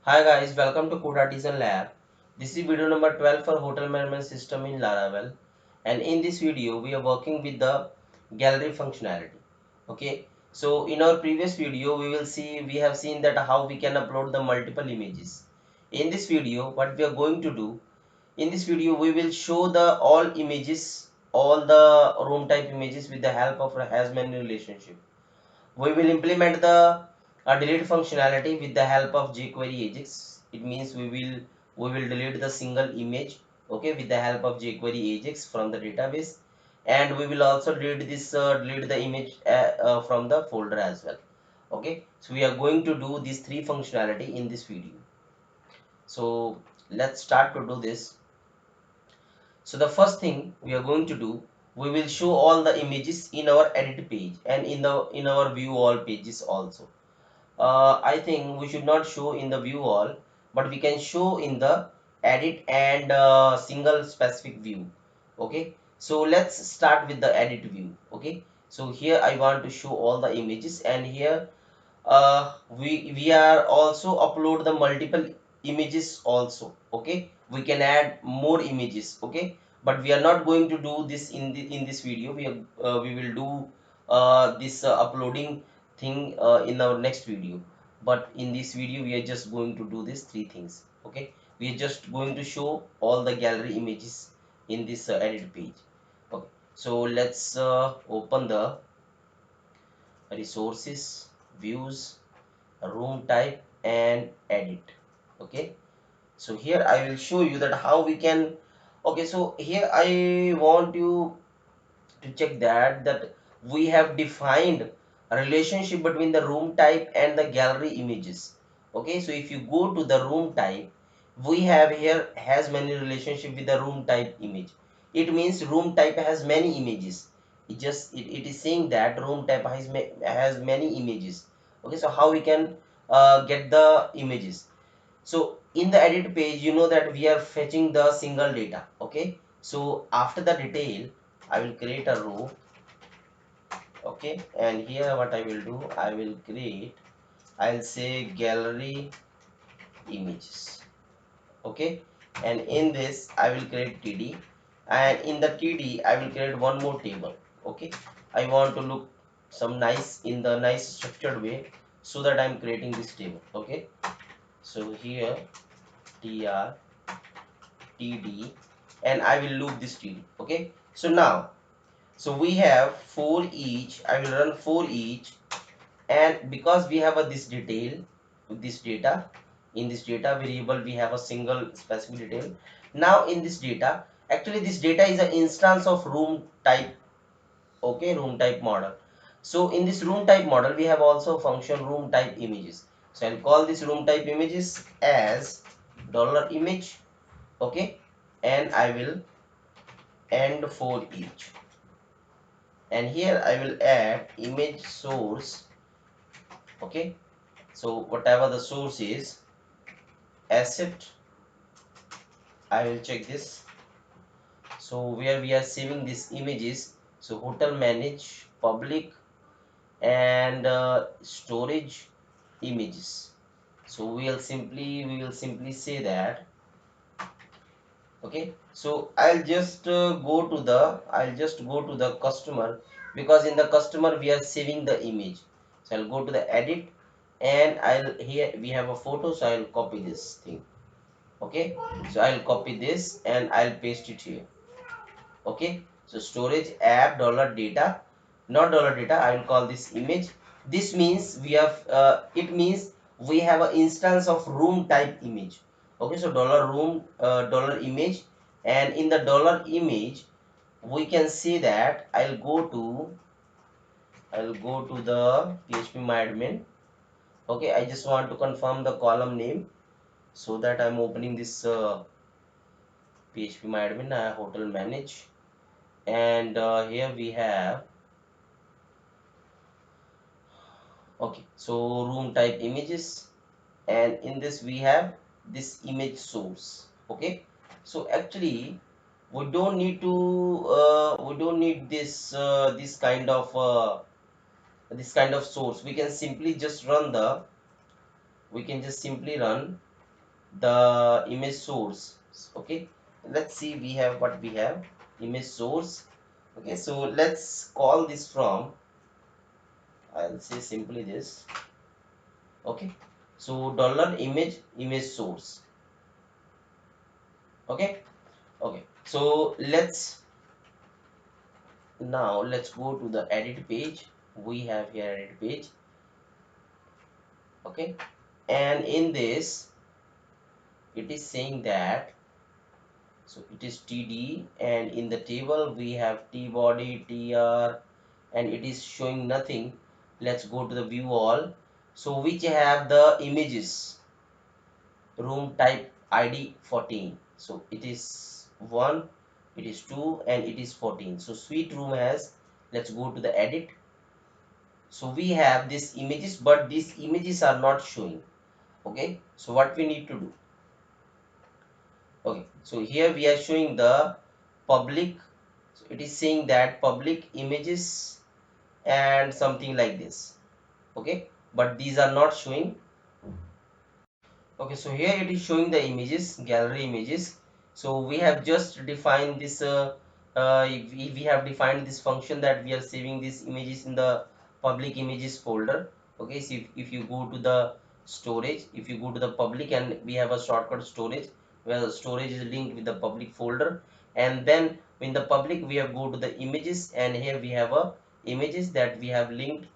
Hi guys, welcome to codeartisanlab. This is video number 12 for hotel management system in Laravel, and in this video we are working with the gallery functionality. Okay, so in our previous video we have seen that how we can upload the multiple images. In this video what we are going to do, in this video we will show the all the room type images with the help of a hasMany relationship. We will implement the delete functionality with the help of jquery ajax. It means we will delete the single image, okay, with the help of jquery ajax from the database, and we will also delete the image from the folder as well. Okay, so we are going to do these three functionality in this video. So let's start to do this. So the first thing we are going to do, we will show all the images in our edit page and in our view all pages also. I think we should not show in the view all, but we can show in the edit and single specific view. Okay, so let's start with the edit view. Okay, so here I want to show all the images, and here we are also upload the multiple images also. Okay, we can add more images. Okay, but we are not going to do this in this video. We will do this uploading thing in our next video, but in this video we are just going to do these three things. Okay, we are just going to show all the gallery images in this edit page. Okay, so let's open the resources, views, room type, and edit. Okay, so here I will show you that how we can. Okay, so here I want you to check that we have defined a relationship between the room type and the gallery images. Okay, so if you go to the room type, we have here hasMany relationship with the room type image. It means room type has many images. It is saying that room type has many images. Okay, so how we can get the images? So in the edit page, you know that we are fetching the single data. Okay, so after the detail I will create a row. Okay, and here what I will do, I'll say gallery images. Okay, and in this I will create td, and in the td I will create one more table. Okay, I want to look some nice in the nice structured way, so that I'm creating this table. Okay, so here tr td, and I will loop this td. Okay, so now, so we have for each, I will run for each, and because we have a this detail, this data, in this data variable we have a single specific detail. Now in this data, actually this data is an instance of room type. Okay, room type model. So in this room type model we have also function room type images. So I'll call this room type images as $image. Okay, and I will end for each, and here I will add image source. Okay, so whatever the source is, asset, I will check this. So where we are saving these images, so hotel manage public and storage images. So we will simply say that. Okay, so I'll just go to the customer, because in the customer we are saving the image. So I'll go to the edit, and I'll here we have a photo, so I'll copy this thing. Okay, so I'll copy this and I'll paste it here. Okay, so storage app dollar data, not dollar data, I will call this image. This means we have it means we have an instance of room type image. Okay, so dollar room dollar image, and in the dollar image we can see that I'll go to the php Okay, I just want to confirm the column name, so that I'm opening this php hotel manage, and here we have. Okay, so room type images, and in this we have this image source. Okay, so actually we don't need this kind of source. We can just simply run the image source. Okay, let's see, we have what we have, image source. Okay, so let's call this from, I'll say simply this. Okay, so dollar image source. Okay, okay, so let's go to the edit page. We have here edit page. Okay, and in this it is saying that, so it is td, and in the table we have tbody tr, and it is showing nothing. Let's go to the view all. So which have the images, room type id 14. So it is 1, it is 2, and it is 14. So suite room has, let's go to the edit. So we have these images, but these images are not showing. Okay, so what we need to do? Okay, so here we are showing the public. So it is saying that public images and something like this. Okay, but these are not showing. Okay, so here it is showing the images, gallery images. So we have just defined this, we have defined this function that we are saving these images in the public images folder. Okay, so if you go to the storage, if you go to the public, and we have a shortcut storage, where the storage is linked with the public folder, and then in the public we have go to the images, and here we have a images that we have linked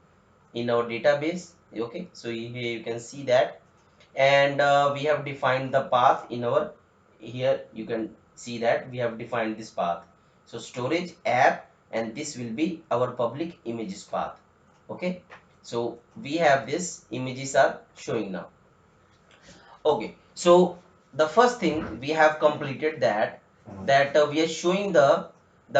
in our database. Okay, so here you can see that, and we have defined the path in our, here you can see that we have defined this path. So storage app, and this will be our public images path. Okay, so we have this images are showing now. Okay, so the first thing we have completed that we are showing the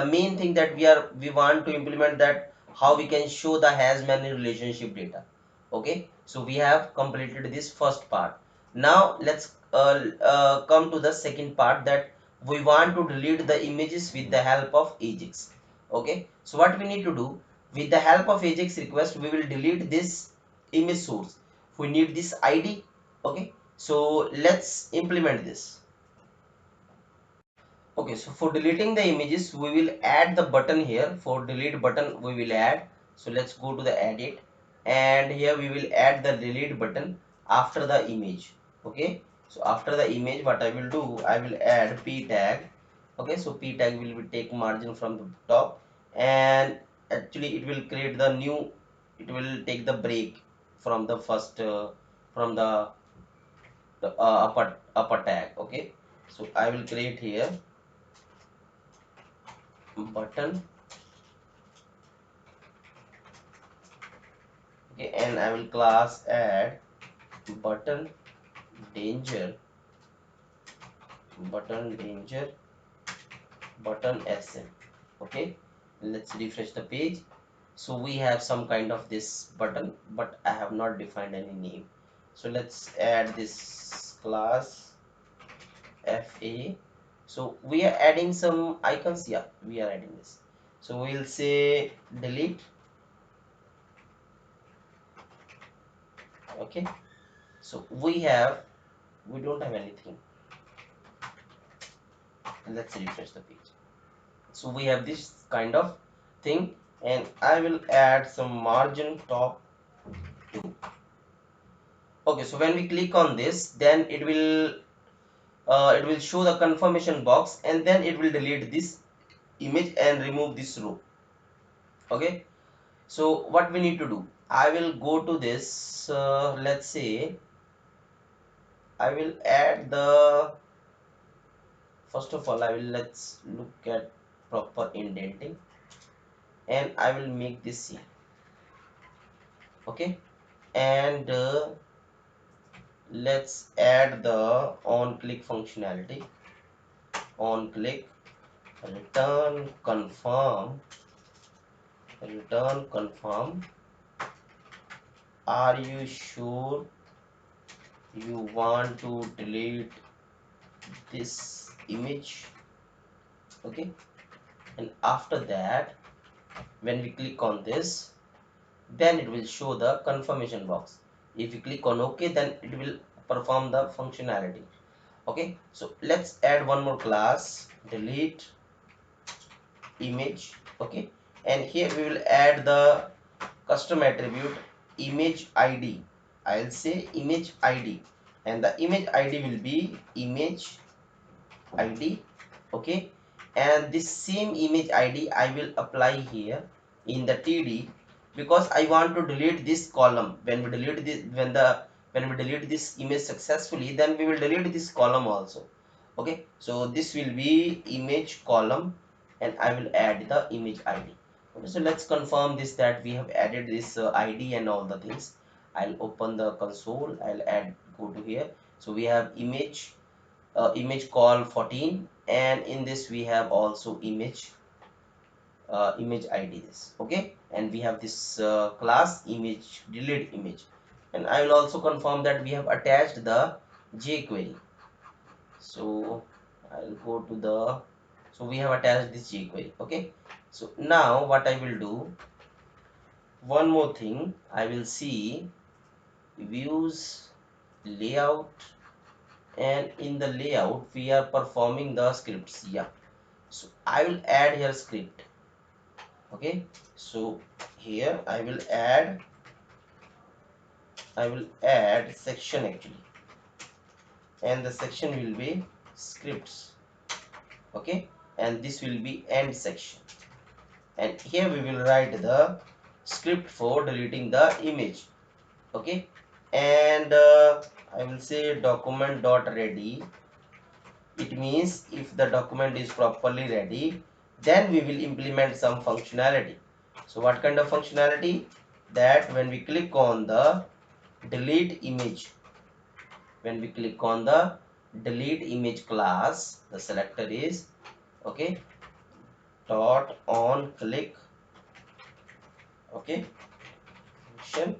main thing that we want to implement, that how we can show the has many relationship data. Okay, so we have completed this first part. Now let's come to the second part, that we want to delete the images with the help of ajax. Okay, so what we need to do, with the help of ajax request we will delete this image source. We need this id. Okay, so let's implement this. Okay, so for deleting the images we will add the button here. For delete button we will add, so let's go to the edit, and here we will add the delete button after the image. Okay, so after the image what I will do, I will add p tag. Okay, so p tag will be take margin from the top, and actually it will create the new, it will take the break from the first, from the upper tag. Okay, so I will create here button. Okay, and I will class add button danger, button danger, button sm. Okay, let's refresh the page. So we have some kind of this button, but I have not defined any name. So let's add this class fa. So we are adding some icons. Yeah, we are adding this. So we'll say delete. Okay, so we don't have anything. Let's refresh the page. So we have this kind of thing, and I will add some margin top 2. Okay, so when we click on this, then it will show the confirmation box, and then it will delete this image and remove this row. Okay, so what we need to do, I will go to this, let's say I will add the, first of all I will, let's look at proper indenting, and I will make this C. Okay, and let's add the on click functionality. On click, return confirm, are you sure you want to delete this image? Okay, and after that when we click on this, then it will show the confirmation box. If you click on OK, then it will perform the functionality. Okay, so let's add one more class, delete image. Okay, and here we will add the custom attribute image id. I'll say image id, and the image id will be image id. Okay, and this same image id I will apply here in the td, because I want to delete this column. When we delete this, when we delete this image successfully, then we will delete this column also. Okay, so this will be image column, and I will add the image id. Okay, so let's confirm this, that we have added this id and all the things. I'll open the console, I'll add, go to here. So we have image call 14, and in this we have also image id this. Okay, and we have this class image delete image, and I will also confirm that we have attached the jquery. So I'll go to the, so we have attached this jquery. Okay, so now what I will do, one more thing, I will see views, layout, and in the layout we are performing the scripts. Yeah, so I will add here script. Okay, so here I will add section actually, and the section will be scripts. Okay, and this will be end section, and here we will write the script for deleting the image. Okay, and I will say document dot ready. It means if the document is properly ready, then we will implement some functionality. So what kind of functionality? That when we click on the delete image, when we click on the delete image class, the selector is, okay, dot on click. Okay, function.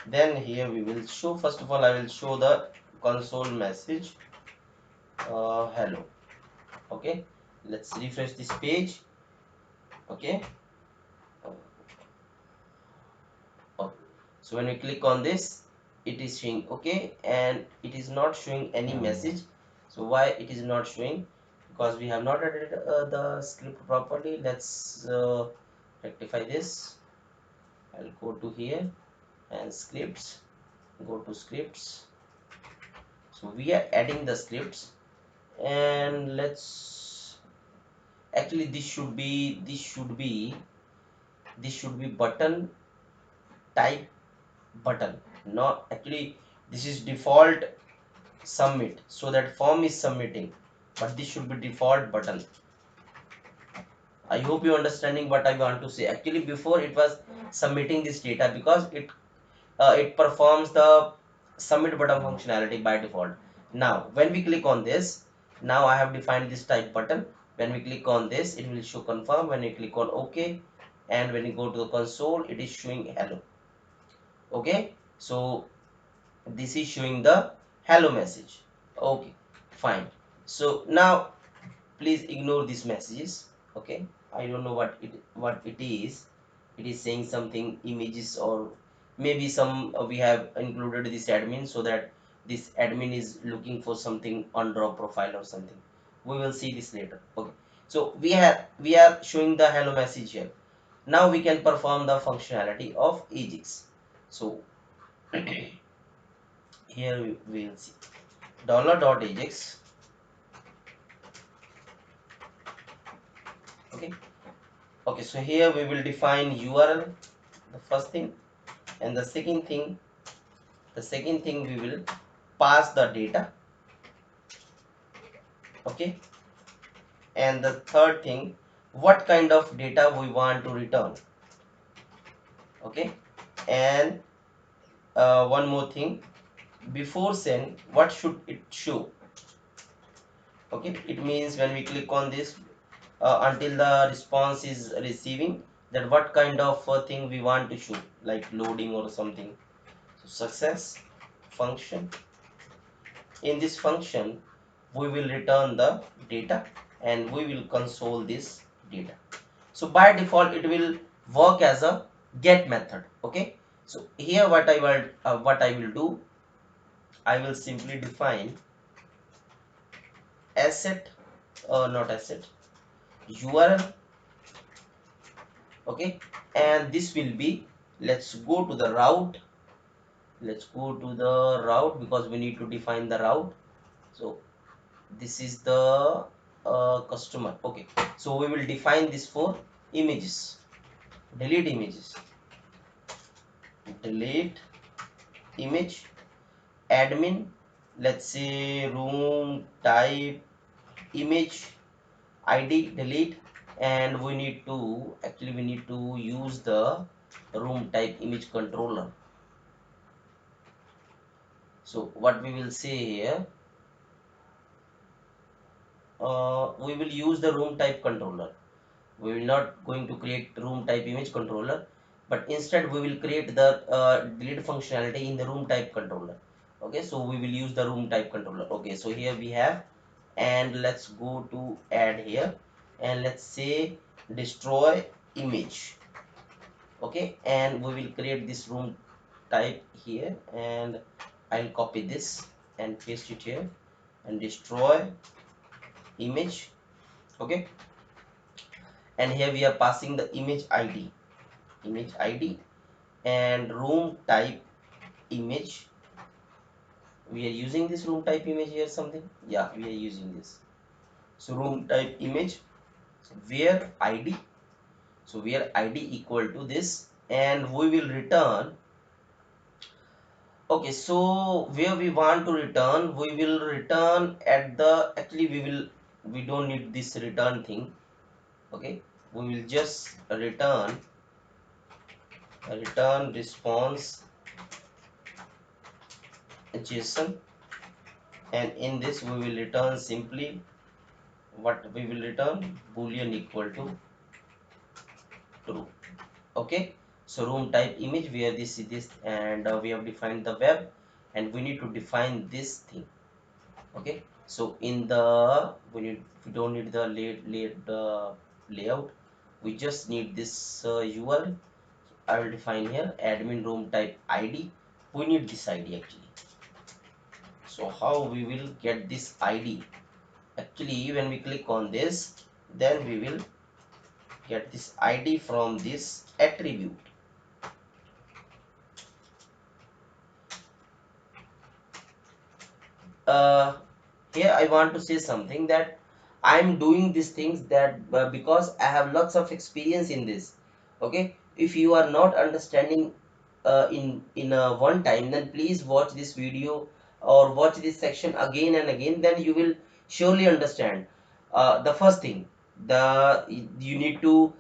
Then here we will show, first of all I will show the console message, hello. Okay, let's refresh this page. Okay, oh. So when we click on this, it is showing okay, and it is not showing any message. So why it is not showing? Because we have not added the script properly. Let's rectify this. I'll go to here and scripts, go to scripts. So we are adding the scripts, and let's, actually this should be button type button. No, actually this is default submit, so that form is submitting, but this should be default button. I hope you understanding what I want to say. Actually before it was submitting this data, because it performs the submit button functionality by default. Now when we click on this, now I have defined this type button. When we click on this, it will show confirm. When you click on OK, and when you go to the console, it is showing hello. Okay, so this is showing the hello message. Okay, fine. So now please ignore these messages. Okay, I don't know what it is. It is saying something images, or maybe some we have included this admin, so that this admin is looking for something on drop profile or something. We will see this later. Okay, so we are showing the hello message here. Now we can perform the functionality of ajax. So here we will see $.ajax. Okay, okay, so here we will define URL, the first thing, and the second thing we will pass the data. Okay, and the third thing, what kind of data we want to return. Okay, and one more thing, before send, what should it show. Okay, it means when we click on this, until the response is receiving, that what kind of thing we want to show, like loading or something. So success function, in this function we will return the data, and we will console this data. So by default it will work as a get method. Okay, so here what I will do, I will simply define asset, not asset, URL. Okay, and this will be, let's go to the route, because we need to define the route. So this is the customer. Okay, so we will define this for images, delete images, delete image, admin, let's say room type image id, delete. And we need to use the room type image controller. So what we will say here, we will use the room type controller. We will not going to create room type image controller, but instead we will create the delete functionality in the room type controller. Okay, so we will use the room type controller. Okay, so here we have, and let's go to add here, and let's say destroy image. Okay, and we will create this room type here, and I'll copy this and paste it here, and destroy image. Okay, and here we are passing the image id, and room type image. We are using this room type image here, something, yeah, we are using this. So room type image where id, so where id equal to this, and we will return. Okay, so where we want to return, we will return at the, actually we don't need this return thing. Okay, we will just return response JSON, and in this we will return simply, what we will return, boolean equal to true. Okay, so room type image where this is this, and we have defined the web, and we need to define this thing. Okay, so in the, we don't need the layout, we just need this URL. I will define here admin room type id. We need this id actually. So how we will get this id? Actually, when we click on this, then we will get this id from this attribute. uh, Here I want to say something, that I am doing these things that because I have lots of experience in this. Okay, if you are not understanding in one time, then please watch this video or watch this section again and again, then you will surely understand. The first thing, you need to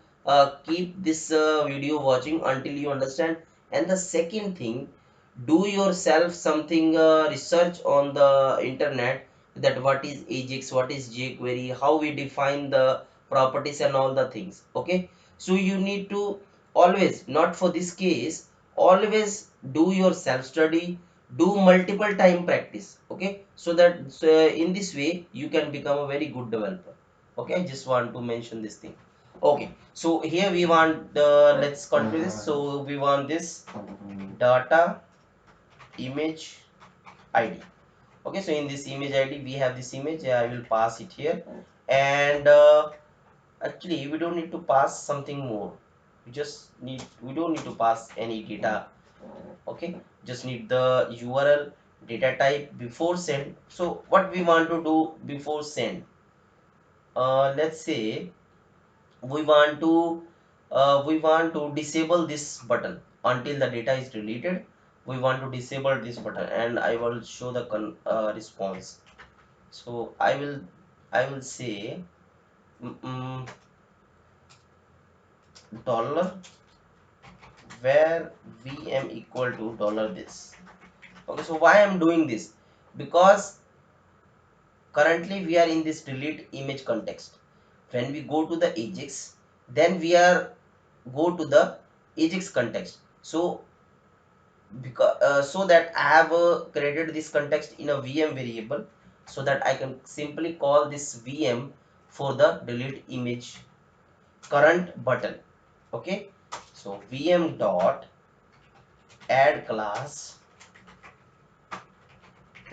keep this video watching until you understand. And the second thing, do yourself something research on the internet, that what is ajax, what is jquery, how we define the properties and all the things. Okay, so you need to always, not for this case, always do your self study, do multiple time practice. Okay, so that in this way you can become a very good developer. Okay, I just want to mention this thing. Okay, so here we want let's continue this. So we want this data image id. Okay, so in this image id we have this image. I will pass it here, and actually we don't need to pass something more. We don't need to pass any data. Okay, just need the URL, data type before send. So what we want to do before send, let's say we want to disable this button until the data is deleted. We want to disable this button, and I will show the response. So I will say dollar where vm equal to dollar this. Okay, so why I'm doing this, because currently we are in this delete image context. When we go to the ajax, then we are go to the ajax context. So because so that I have created this context in a VM variable, so that I can simply call this VM for the delete image current button. Okay, so VM dot add class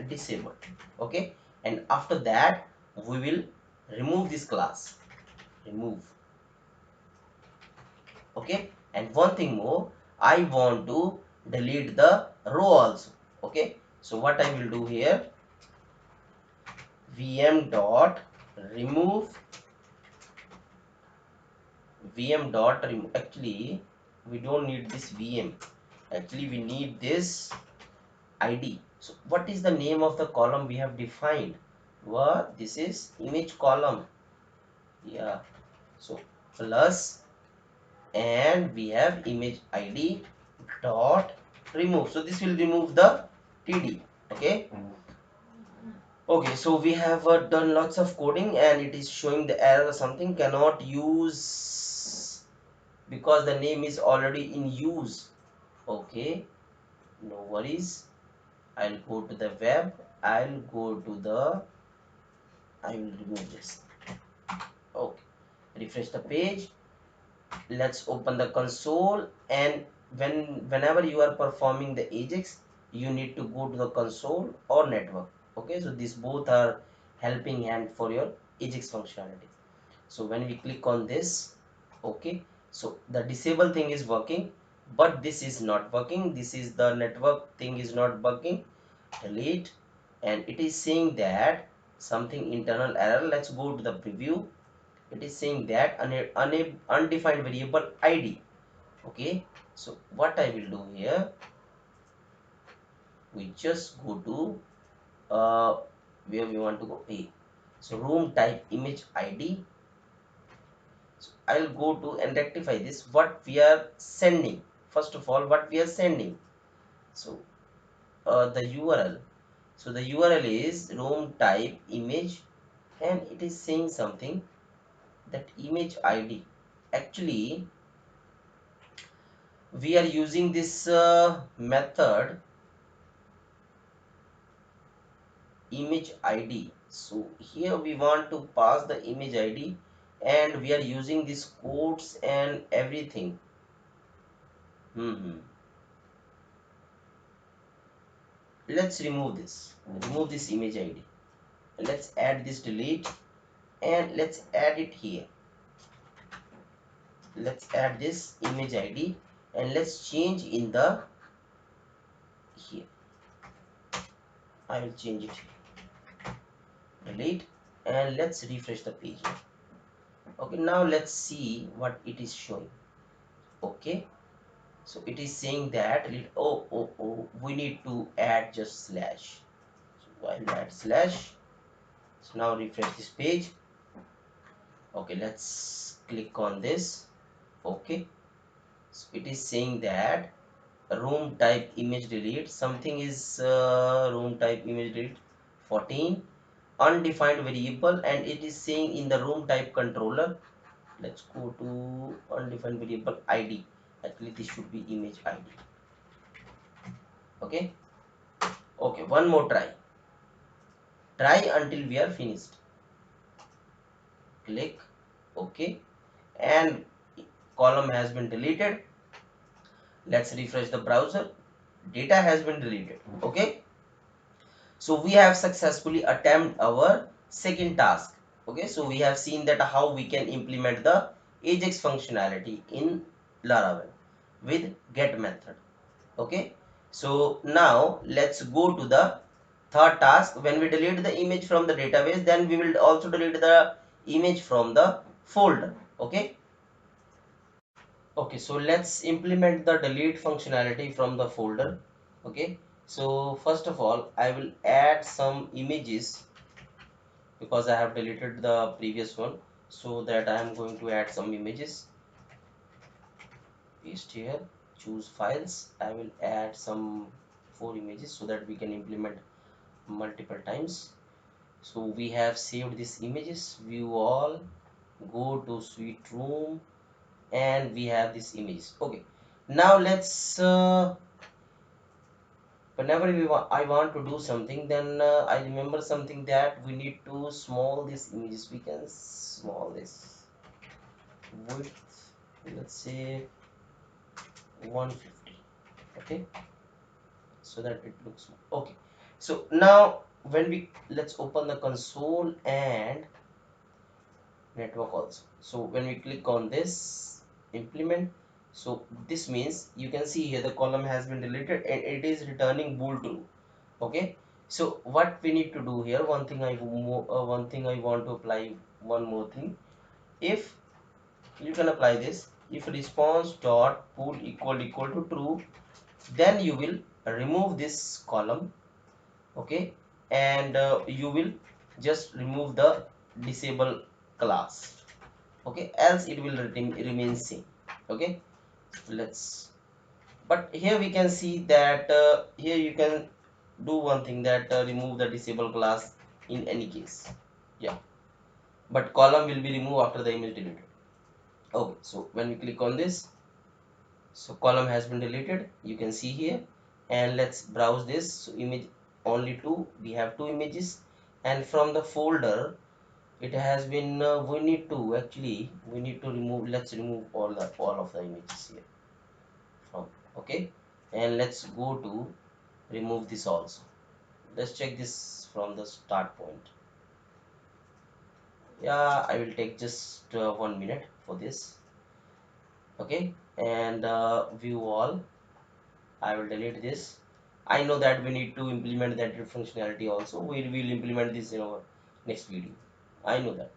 disabled. Okay, and after that we will remove this class, remove. Okay, and one thing more, I want to delete the row also. Okay, so what I will do here, vm dot remove, actually we don't need this vm, actually we need this id. So what is the name of the column we have defined? Well, this is image column. Yeah, so plus, and we have image id dot remove, so this will remove the td. Okay, okay, so we have done lots of coding and it is showing the error, something cannot use because the name is already in use. Okay, no worries, I'll go to the web, I'll go to the, I will remove this. Okay, refresh the page, let's open the console, and whenever you are performing the ajax, you need to go to the console or network. Okay, so these both are helping hand for your ajax functionality. So when we click on this, okay, so the disable thing is working, but this is not working, this is the network thing is not working. Delete, and it is saying that something internal error. Let's go to the preview. It is saying that undefined variable id. Okay, so what I will do here, we just go to where we want to go, a, so room type image id. So I'll go to and rectify this, what we are sending. First of all, what we are sending, so the url, so the url is room type image, and it is saying something that image id. Actually we are using this method image id. So here we want to pass the image id, and we are using these codes and everything. Let's remove this image id, let's add this delete, and let's add it here. Let's add this image id, and let's change in the here, I will change it here. Delete, and let's refresh the page. Okay, now let's see what it is showing. Okay, so it is saying that we need to add just slash, so I'll add slash. So now refresh this page. Okay, let's click on this. Okay, so it is saying that room type image delete, something is room type image delete 14 undefined variable, and it is saying in the room type controller. Let's go to undefined variable id, actually this should be image id. Okay, okay, one more try until we are finished. Click OK, and column has been deleted. Let's refresh the browser, data has been deleted. Okay, so we have successfully attempted our second task. Okay, so we have seen that how we can implement the ajax functionality in Laravel with get method. Okay, so now let's go to the third task. When we delete the image from the database, then we will also delete the image from the folder. Okay, okay, so let's implement the delete functionality from the folder. Okay, so first of all, I will add some images because I have deleted the previous one, so that I am going to add some images. Paste here, choose files, I will add some 4 images so that we can implement multiple times. So we have saved these images, view all, go to suite room, and we have these images. Okay, now let's whenever I want to do something, then I remember something that we need to small these images. We can small this width, let's say 150. Okay, so that it looks small. Okay, so now when we let's open the console and network also. So when we click on this implement, so this means you can see here the column has been deleted and it is returning bool true. Okay, so what we need to do here, one thing I want to apply, one more thing. If you can apply this, if response dot pool equal to true, then you will remove this column. Okay, and you will just remove the disable class. Okay, else it will remain same. Okay, let's, but here we can see that here you can do one thing, that remove the disable class in any case. Yeah, but column will be removed after the image deleted. Okay, so when we click on this, so column has been deleted, you can see here. And let's browse this. So image only two, we have two images, and from the folder it has been we need to remove, let's remove all of the images here from. Okay, and let's go to remove this also. Let's check this from the start point. Yeah, I will take just 1 minute for this. Okay, and view all, I will delete this. I know that we need to implement that functionality also. We will implement this in our next video. I know that.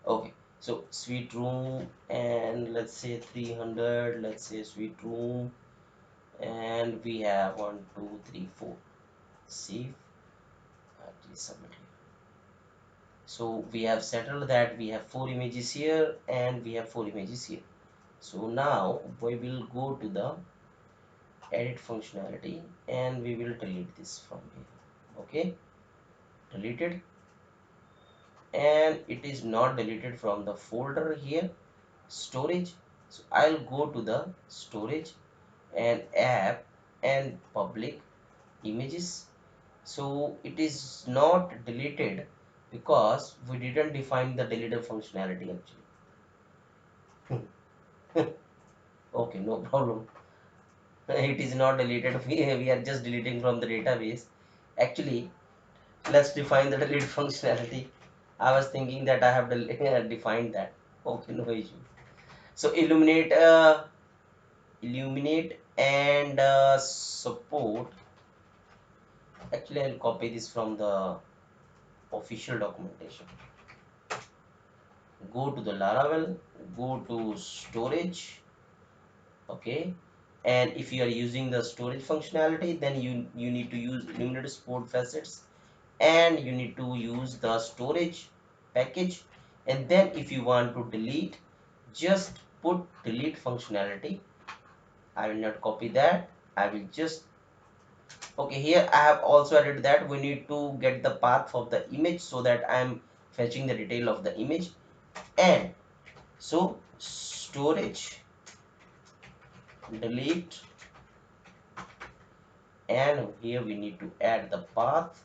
Okay, so suite room, and let's say 300, let's say suite room, and we have 1 2 3 4. Save, submit. So we have settled that we have 4 images here and we have 4 images here. So now we will go to the edit functionality and we will delete this from here. Okay, deleted, and it is not deleted from the folder here, storage. So I'll go to the storage and app and public images. So it is not deleted because we didn't define the deleted functionality actually. Okay, no problem. It is not deleted. We are just deleting from the database. Actually, let's define the delete functionality. I was thinking that I have defined that. Okay, no issue. So illuminate and support. Actually, I'll copy this from the official documentation. Go to the Laravel, go to storage. Okay, and if you are using the storage functionality, then you need to use illuminate support facets, and you need to use the storage package. And then if you want to delete, just put delete functionality. I will not copy that, I will just, okay, here I have also added that we need to get the path of the image, so that I am fetching the detail of the image. And so storage delete, and here we need to add the path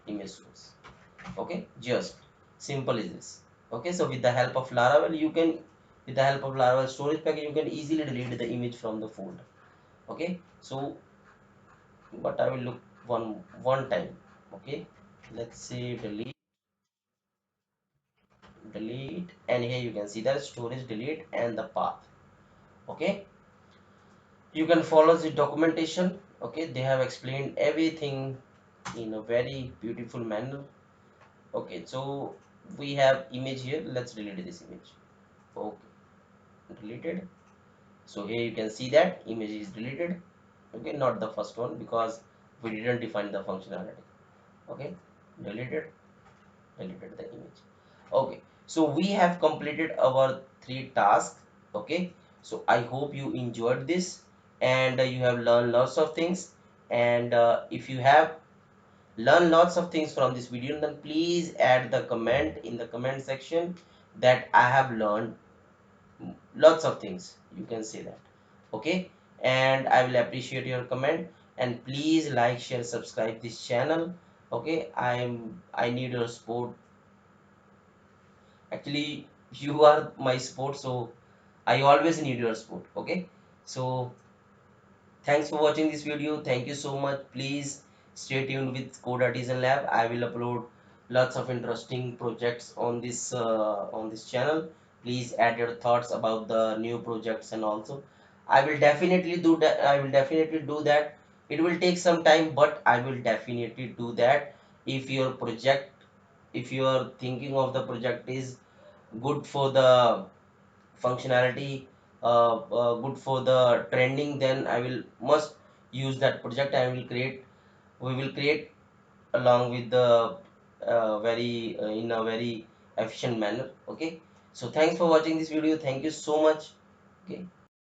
image source. Okay, just simple is this. Okay, so with the help of Laravel, you can, with the help of Laravel storage package, you can easily delete the image from the folder. Okay, so but I will look one time. Okay, let's say delete, and here you can see the storage delete and the path. Okay, you can follow the documentation. Okay, they have explained everything in a very beautiful manner. Okay, so we have image here, let's delete this image. Okay, deleted. So here you can see that image is deleted. Okay, not the first one because we didn't define the functionality. Okay, deleted, deleted the image. Okay, so we have completed our 3 tasks. Okay, so I hope you enjoyed this, and you have learned lots of things. And if you have learned lots of things from this video, then please add the comment in the comment section that I have learned lots of things, you can say that. Okay, and I will appreciate your comment, and please like, share, subscribe this channel. Okay, I need your support. Actually, you are my support, so I always need your support. Okay, so Thanks for watching this video. Thank you so much. Please stay tuned with Code Artisan Lab. I will upload lots of interesting projects on this channel. Please add your thoughts about the new projects, and also I will definitely do that. I will definitely do that. It will take some time, but I will definitely do that. If your project, if you are thinking of the project is good for the functionality, good for the trending, then I will must use that project. We will create along with the very in a very efficient manner. Okay, so thanks for watching this video. Thank you so much. Okay.